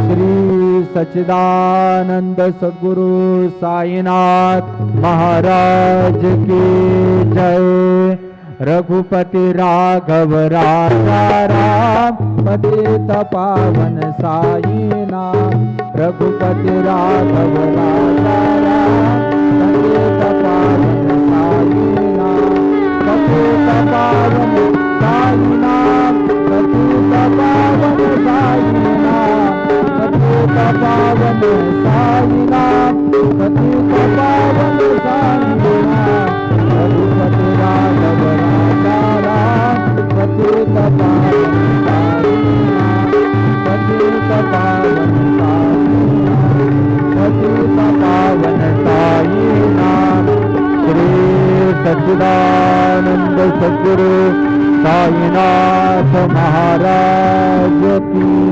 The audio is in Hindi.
श्री सच्चिदानंद सद्गुरु साईनाथ महाराज की जय। रघुपति राघव राजा राम पतित पावन साईनाथ। रघुपति राघव राजा राम पतित पावन साईनाथ। पतित पावन साईनाथ। पतित पावन साईनाथ। पतित पावन साईनाथ। पतित पावन साईनाथ। रघुपति राघव राजा राम पतित पावन साईनाथ। पतित पावन साईनाथ। पतित पावन साईनाथ। श्री सच्चिदानंद सद्गुरु साईनाथ महाराज की